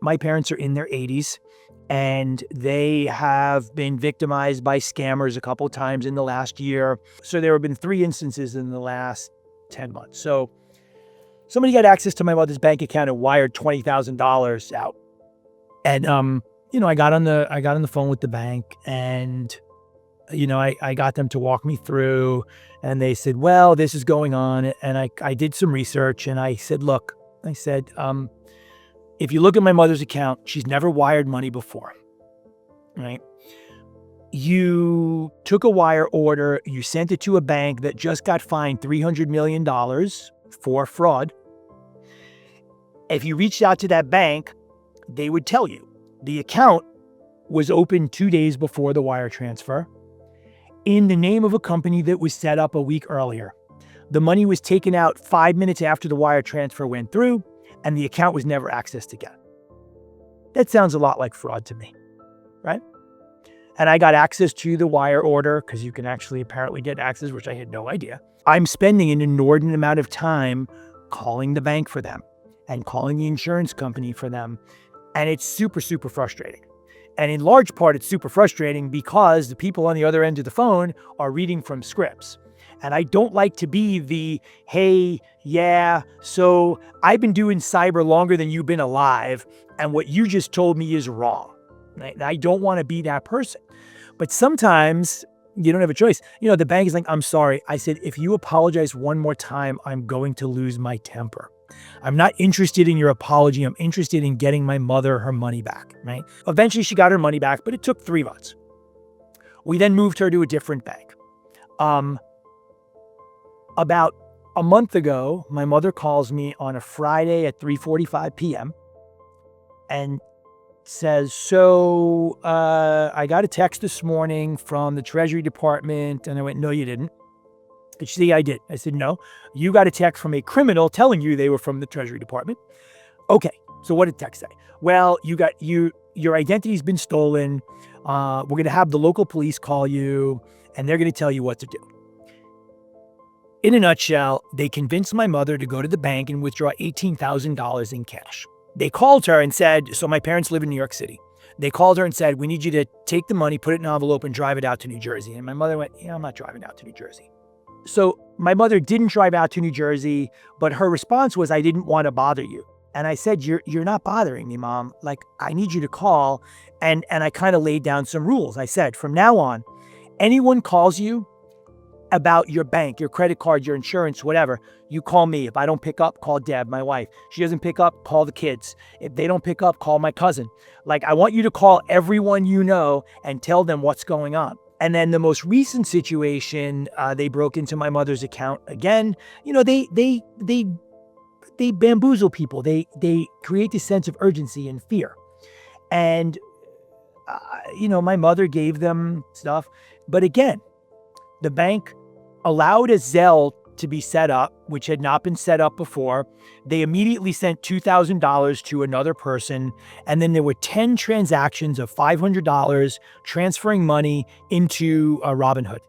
my parents are in their 80s, and they have been victimized by scammers a couple of times in the last year. So there have been 3 instances in the last 10 months. So somebody got access to my mother's bank account and wired $20,000 out. And, I got on the phone with the bank, and, I got them to walk me through, and they said, well, this is going on. And I did some research, and I said, look, if you look at my mother's account, she's never wired money before, right? You took a wire order, you sent it to a bank that just got fined $300 million for fraud. If you reached out to that bank, they would tell you the account was opened 2 days before the wire transfer in the name of a company that was set up a week earlier. The money was taken out 5 minutes after the wire transfer went through, and the account was never accessed again. That sounds a lot like fraud to me, right? And I got access to the wire order because you can actually apparently get access, which I had no idea. I'm spending an inordinate amount of time calling the bank for them and calling the insurance company for them. And it's super, super frustrating. And in large part, it's super frustrating because the people on the other end of the phone are reading from scripts. And I don't like to be the, hey, yeah, so I've been doing cyber longer than you've been alive, and what you just told me is wrong. I don't want to be that person. But sometimes you don't have a choice. The bank is like, I'm sorry. I said, if you apologize one more time, I'm going to lose my temper. I'm not interested in your apology. I'm interested in getting my mother her money back, right? Eventually, she got her money back, but it took 3 months. We then moved her to a different bank. About a month ago, my mother calls me on a Friday at 3:45 p.m. and says, so I got a text this morning from the Treasury Department. And I went, no, you didn't. And she said, yeah, I did. I said, no, you got a text from a criminal telling you they were from the Treasury Department. Okay, so what did the text say? Well, your identity's been stolen. We're going to have the local police call you, and they're going to tell you what to do. In a nutshell, they convinced my mother to go to the bank and withdraw $18,000 in cash. They called her and said, so my parents live in New York City. They called her and said, we need you to take the money, put it in an envelope, and drive it out to New Jersey. And my mother went, yeah, I'm not driving out to New Jersey. So my mother didn't drive out to New Jersey, but her response was, I didn't want to bother you. And I said, you're not bothering me, Mom. Like, I need you to call. And I kind of laid down some rules. I said, from now on, anyone calls you about your bank, your credit card, your insurance, whatever, you call me. If I don't pick up, call Deb, my wife. She doesn't pick up, call the kids. If they don't pick up, call my cousin. Like, I want you to call everyone you know and tell them what's going on. And then the most recent situation, they broke into my mother's account again. They bamboozle people. They create this sense of urgency and fear. And, my mother gave them stuff. But again, the bank allowed a Zelle to be set up, which had not been set up before. They immediately sent $2,000 to another person. And then there were 10 transactions of $500 transferring money into Robinhood.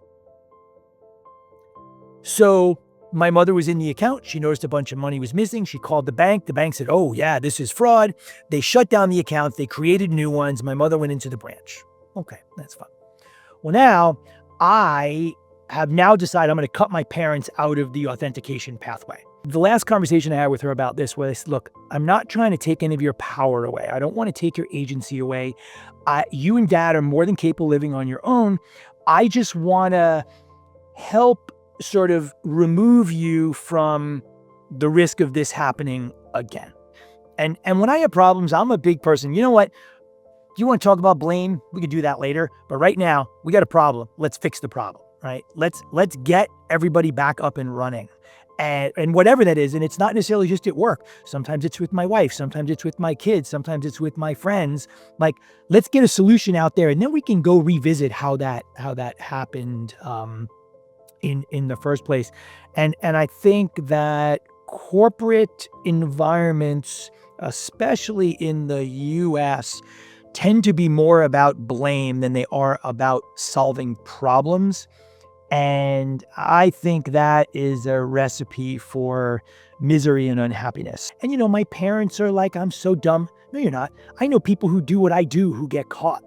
So my mother was in the account. She noticed a bunch of money was missing. She called the bank. The bank said, oh, yeah, this is fraud. They shut down the accounts. They created new ones. My mother went into the branch. Okay, that's fine. Well, now I have now decided I'm going to cut my parents out of the authentication pathway. The last conversation I had with her about this was, look, I'm not trying to take any of your power away. I don't want to take your agency away. You and Dad are more than capable of living on your own. I just want to help sort of remove you from the risk of this happening again. And when I have problems, I'm a big person. You know what? You want to talk about blame? We could do that later. But right now, we got a problem. Let's fix the problem, right? Let's get everybody back up and running. And whatever that is, and it's not necessarily just at work. Sometimes it's with my wife. Sometimes it's with my kids. Sometimes it's with my friends. Like, let's get a solution out there, and then we can go revisit how that happened in the first place. And I think that corporate environments, especially in the U.S., tend to be more about blame than they are about solving problems. And I think that is a recipe for misery and unhappiness. And, my parents are like, I'm so dumb. No, you're not. I know people who do what I do who get caught.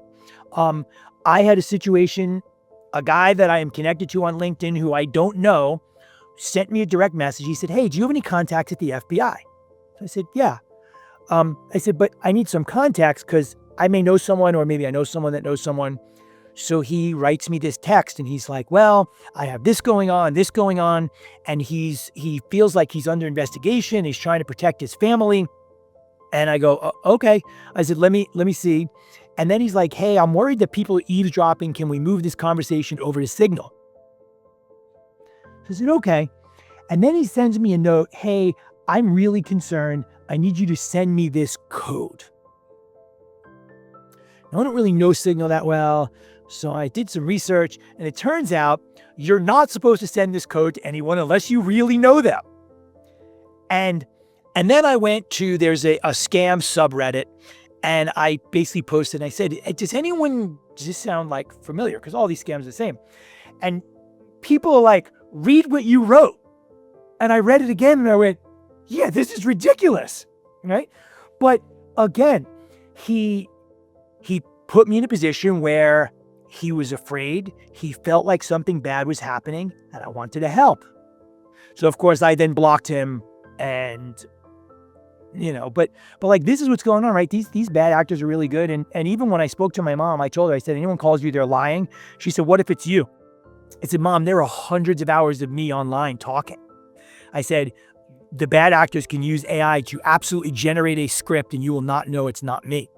I had a situation, a guy that I am connected to on LinkedIn who I don't know sent me a direct message. He said, hey, do you have any contacts at the FBI? I said, yeah. I said, but I need some contacts because I may know someone, or maybe I know someone that knows someone. So he writes me this text and he's like, well, I have this going on. And he feels like he's under investigation. He's trying to protect his family. And I go, okay. I said, let me see. And then he's like, hey, I'm worried that people are eavesdropping. Can we move this conversation over to Signal? I said, okay. And then he sends me a note. Hey, I'm really concerned. I need you to send me this code. Now, I don't really know Signal that well. So I did some research, and it turns out you're not supposed to send this code to anyone unless you really know them. And then I went to, there's a scam subreddit, and I basically posted, and I said, does this sound like familiar? Because all these scams are the same. And people are like, read what you wrote. And I read it again, and I went, yeah, this is ridiculous, right? But again, he put me in a position where he was afraid. He felt like something bad was happening, and I wanted to help. So, of course, I then blocked him, and, but like, this is what's going on, right? These bad actors are really good. And even when I spoke to my mom, I told her, I said, anyone calls you, they're lying. She said, what if it's you? I said, Mom, there are hundreds of hours of me online talking. I said, the bad actors can use AI to absolutely generate a script, and you will not know it's not me.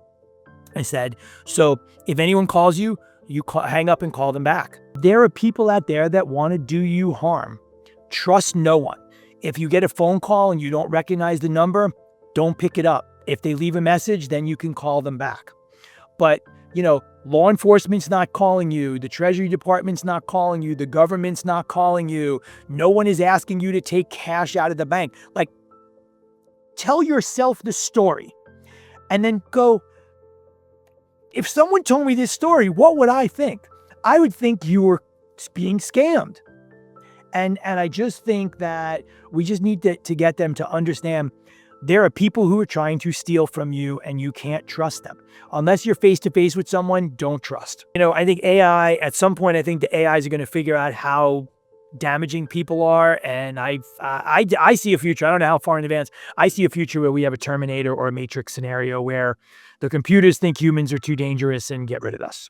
I said, so if anyone calls you, hang up and call them back. There are people out there that want to do you harm. Trust no one. If you get a phone call and you don't recognize the number, don't pick it up. If they leave a message, then you can call them back. But, law enforcement's not calling you. The Treasury Department's not calling you. The government's not calling you. No one is asking you to take cash out of the bank. Like, tell yourself the story and then go, if someone told me this story, what would I think? I would think you were being scammed. And I just think that we just need to get them to understand there are people who are trying to steal from you, and you can't trust them. Unless you're face to face with someone, don't trust. I think AI, at some point, I think the AIs are going to figure out how damaging people are. And I see a future. I don't know how far in advance. I see a future where we have a Terminator or a Matrix scenario where the computers think humans are too dangerous and get rid of us.